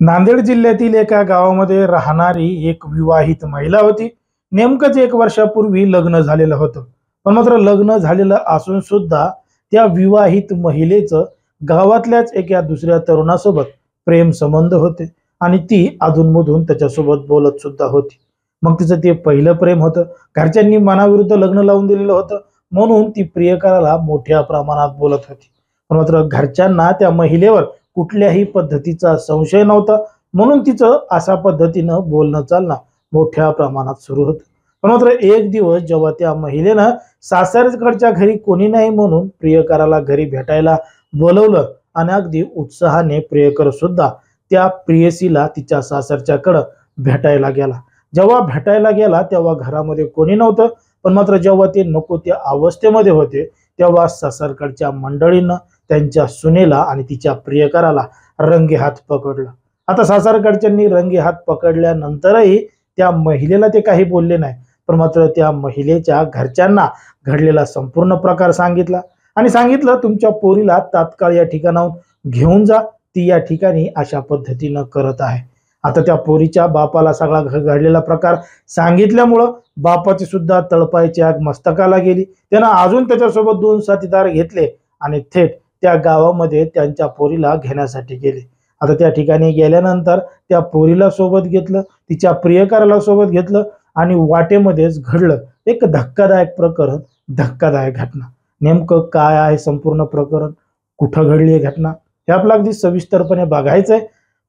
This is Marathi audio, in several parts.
नांदेड जिल्ह्यातील एका गावामध्ये राहणारी एक विवाहित महिला होती। नेमकंच 1 वर्षापूर्वी लग्न झालेलं होतं, पण मात्र लग्न झालेलं असून सुद्धा त्या विवाहित महिलेचं गावातल्याच एका दुसऱ्या तरुणासोबत प्रेम संबंध होते आणि ती अधूनमधून त्याच्यासोबत बोलत सुद्धा होती। मग तिचं ते पहिलं प्रेम होतं, घरच्यांनी मनाविरुद्ध लग्न लावून दिलेलं होतं, म्हणून ती प्रियकराला मोठ्या प्रमाणात बोलत होती। पण मात्र घरच्यांना त्या महिलेवर कुठल्याही पद्धतीचा संशय नव्हता, म्हणून तिचं अशा पद्धतीनं बोलणं चालणं मोठ्या प्रमाणात सुरू होतं। पण मात्र एक दिवस जेव्हा त्या महिलेनं सासरकडच्या घरी कोणी नाही म्हणून प्रियकराला घरी भेटायला बोलवलं आणि अगदी उत्साहाने प्रियकर सुद्धा त्या प्रियसीला तिच्या सासरच्याकडं भेटायला गेला। जेव्हा भेटायला गेला तेव्हा घरामध्ये कोणी नव्हतं, पण मात्र जेव्हा ते नको त्या अवस्थेमध्ये होते तेव्हा सासरकडच्या मंडळींना त्यांच्या सुनेला आणि तिच्या प्रियकराला रंगे हात पकडलं। आता सासरकडच्यांनी रंगे हात पकडल्यानंतरही त्या महिलेला ते काही बोलले नाही, पण मात्र त्या महिलेच्या घरच्यांना घडलेला संपूर्ण प्रकार सांगितला आणि सांगितलं तुमच्या पोरीला तात्काळ या ठिकाणाहून घेऊन जा, ती या ठिकाणी अशा पद्धतीनं करत आहे। आता त्या पोरीच्या बापाला सगळा घडलेला प्रकार सांगितल्यामुळं बापाची सुद्धा तळपायची आग मस्तकाला गेली। त्यानं अजून त्याच्यासोबत 2 साथीदार घेतले आणि थेट त्या गावामध्ये त्यांच्या पोरीला घेण्यासाठी गेले। आता त्या ठिकाणी गेल्यानंतर त्या पोरीला सोबत घेतलं, तिच्या प्रियकराला सोबत घेतलं आणि वाटेमध्येच घडलं एक धक्कादायक प्रकरण, धक्कादायक घटना। नेमकं काय आहे संपूर्ण प्रकरण, कुठं घडली आहे घटना, हे आपल्याला अगदी सविस्तरपणे बघायचंय।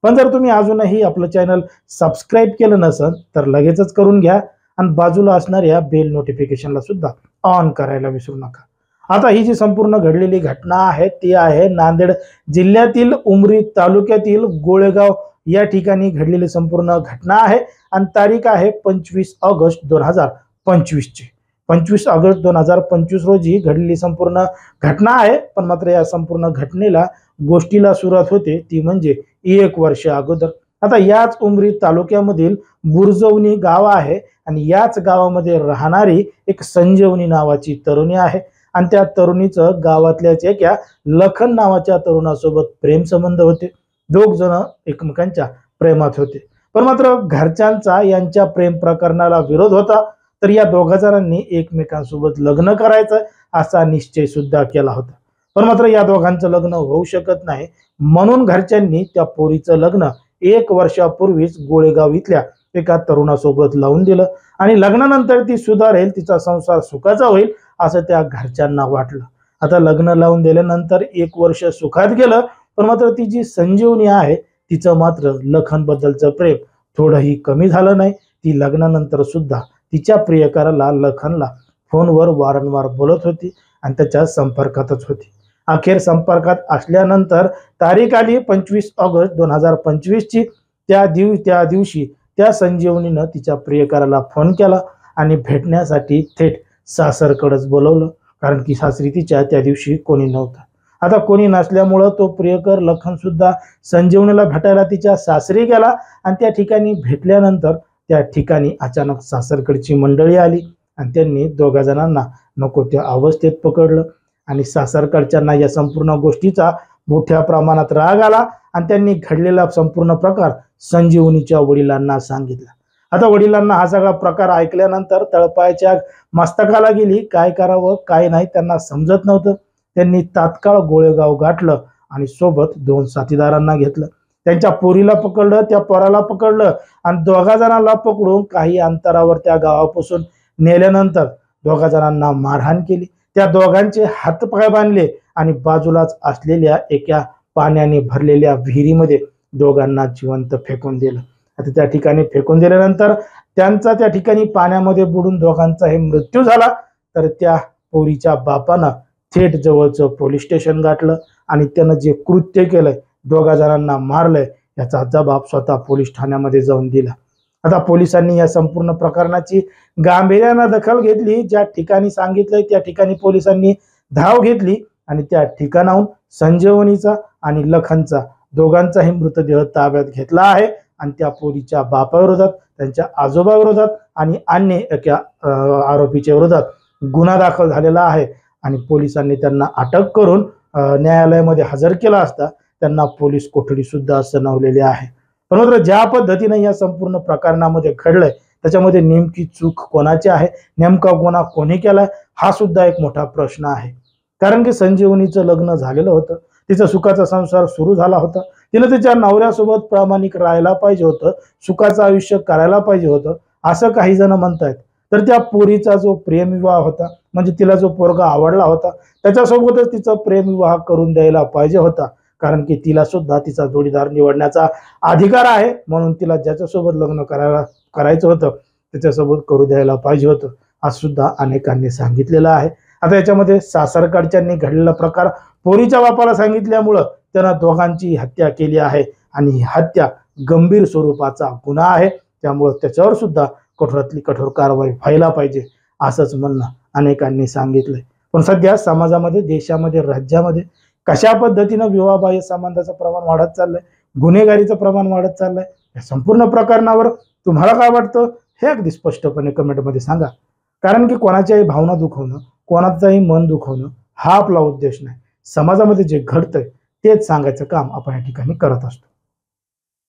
पण जर तुम्ही अजूनही आपलं चॅनल सबस्क्राईब केलं नसेल तर लगेचच करून घ्या आणि बाजूला असणाऱ्या बेल नोटिफिकेशनला सुद्धा ऑन करायला विसरू नका। आता ही जी संपूर्ण घडलेली घटना आहे ती आहे नांदेड जिल्ह्यातील उमरी तालुक्यातील गोळेगाव या ठिकाणी घडलेली संपूर्ण घटना आहे आणि तारीख आहे 25 ऑगस्ट 2025 ची। 25 ऑगस्ट 2025 रोजी घडलेली संपूर्ण घटना आहे। पण मात्र या संपूर्ण घटनेला गोष्टीला सुरुवात होते ती म्हणजे 1 वर्ष अगोदर। आता याच उमरी तालुक्यामधील बुरजवणी गाव आहे आणि याच गावामध्ये राहणारी एक संजीवनी नावाची तरुणी आहे आणि त्या तरुणीचं गावातल्याच एका लखन नावाच्या तरुणासोबत प्रेम संबंध होते। 2 जण एकमेकांच्या प्रेमात होते, पण मात्र घरच्यांचा यांच्या प्रेम प्रकरणाला विरोध होता, तर या 2 जणांनी एकमेकांसोबत लग्न करायचं असा निश्चय सुद्धा केला होता। पण मात्र या दोघांचं लग्न होऊ शकत नाही, म्हणून घरच्यांनी त्या पोरीचं लग्न 1 वर्षापूर्वीच गोळेगाव इथल्या एका तरुणासोबत लावून दिलं आणि लग्नानंतर ती सुधारेल, तिचा संसार सुखाचा होईल असं त्या घरच्यांना वाटलं। आता लग्न लावून दिल्यानंतर 1 वर्ष सुखात गेलं, पण मात्र ती जी संजीवनी आहे तिचं मात्र लखन बद्दलचं प्रेम थोडंही कमी झालं नाही। ती लग्नानंतर सुद्धा तिच्या प्रियकराला लखनला फोनवर वारंवार बोलत होती आणि त्याच्या संपर्कातच होती। अखेर संपर्कात असल्यानंतर तारीख आली 25 ऑगस्ट 2025 ची। त्या दिवशी त्या संजीवनीनं तिच्या प्रियकराला फोन केला आणि भेटण्यासाठी थेट सासरकडेच बोलवलं, कारण की सासरी तिच्या त्या दिवशी कोणी नव्हतं। आता कोणी नसल्यामुळं तो प्रियकर लखन सुद्धा संजीवनीला भेटायला तिच्या सासरी गेला आणि त्या ठिकाणी भेटल्यानंतर त्या ठिकाणी अचानक सासरकडची मंडळी आली आणि त्यांनी 2 जणांना नको त्या अवस्थेत पकडलं आणि सासरकडच्यांना या संपूर्ण गोष्टीचा मोठ्या प्रमाणात राग आला आणि त्यांनी घडलेला संपूर्ण प्रकार संजीवनीच्या वडिलांना सांगितला। आता वडिलांना हा सगळा प्रकार ऐकल्यानंतर तळपायाच्या मस्तकाला गेली, काय करावं काय नाही त्यांना समजत नव्हतं। त्यांनी तात्काळ गोळेगाव गाठलं आणि सोबत 2 साथीदारांना घेतलं, त्यांच्या पोरीला पकडलं, त्या पोराला पकडलं आणि 2 जणांना पकडून काही अंतरावर त्या गावापासून नेल्यानंतर 2 जणांना मारहाण केली। त्या दोघांचे हातपाय बांधले आणि बाजूलाच असलेल्या एका पाण्याने भरलेल्या विहिरीमध्ये दोघांना जिवंत फेकून दिलं। आता त्या ठिकाणी फेकून दिल्यानंतर त्यांचा त्या ठिकाणी पाण्यामध्ये बुडून दोघांचाही मृत्यू झाला। तर त्या पोरीच्या बापानं थेट जवळचं पोलीस स्टेशन गाठलं आणि त्यानं जे कृत्य केलंय, 2 जणांना मारलंय, याचा जबाब स्वतः पोलीस ठाण्यामध्ये जाऊन दिला। आता पोलिसांनी या संपूर्ण प्रकरणाची गांभीर्यानं दखल घेतली। ज्या ठिकाणी सांगितलंय त्या ठिकाणी पोलिसांनी धाव घेतली आणि त्या ठिकाणाहून संजीवनीचा आणि लखनचा दोघांचाही मृतदेह ताब्यात घेतला आहे आणि त्या पोरीच्या बापाविरोधात, त्यांच्या आजोबाविरोधात आणि अन्य एका आरोपीच्या विरोधात गुन्हा दाखल झालेला आहे आणि पोलिसांनी त्यांना अटक करून न्यायालयामध्ये हजर केला असता त्यांना पोलीस कोठडी सुद्धा सनवलेली आहे. पण मात्र ज्या पद्धतीने या संपूर्ण प्रकरणामध्ये घडलंय त्याच्यामध्ये नेमकी चूक कोणाची आहे, नेमका गुन्हा कोणी केलाय, हा सुद्धा एक मोठा प्रश्न आहे. कारण की संजीवनीचं लग्न झालेलं होतं, तिचा सुखाचा संसार सुरू झाला होता, तिने तिच्या नवऱ्यासोबत प्रामाणिक राहायला पाहिजे होतं, सुखाचं आयुष्य करायला पाहिजे होतं, असं काही जण म्हणतायत. तर त्या पोरीचा जो प्रेमविवाह होता, म्हणजे तिला जो पोरगा आवडला होता त्याच्यासोबतच तिचा प्रेमविवाह करून द्यायला पाहिजे होता. कारण की तिला सुद्धा तिचा जोडीदार निवडण्याचा अधिकार आहे, म्हणून तिला ज्याच्यासोबत लग्न करायचं होतं त्याच्यासोबत करू द्यायला पाहिजे होतं, असं सुद्धा अनेकांनी सांगितलेलं आहे. आता याच्यामध्ये सासरकडच्यांनी घडलेला प्रकार पोरीच्या बापाला सांगितल्यामुळं त्यानं दोघांची हत्या केली आहे आणि ही हत्या गंभीर स्वरूपाचा गुन्हा आहे. त्यामुळं त्याच्यावर सुद्धा कठोरातली कठोर कारवाई व्हायला पाहिजे असंच म्हणणं अनेकांनी सांगितलंय. पण सध्या समाजामध्ये, देशामध्ये, राज्यामध्ये कशा पद्धतीनं विवाहबाह्य संबंधाचं प्रमाण वाढत चाललंय, गुन्हेगारीचं प्रमाण वाढत चाललंय, या संपूर्ण प्रकरणावर तुम्हाला काय वाटतं हे अगदी स्पष्टपणे कमेंटमध्ये सांगा. कारण की कोणाच्याही भावना दुखवणं, कोणाचंही मन दुखवणं हा आपला उद्देश नाही. समाजामध्ये जे घडतंय तेच सांगायचं काम आपण या ठिकाणी करत असतो.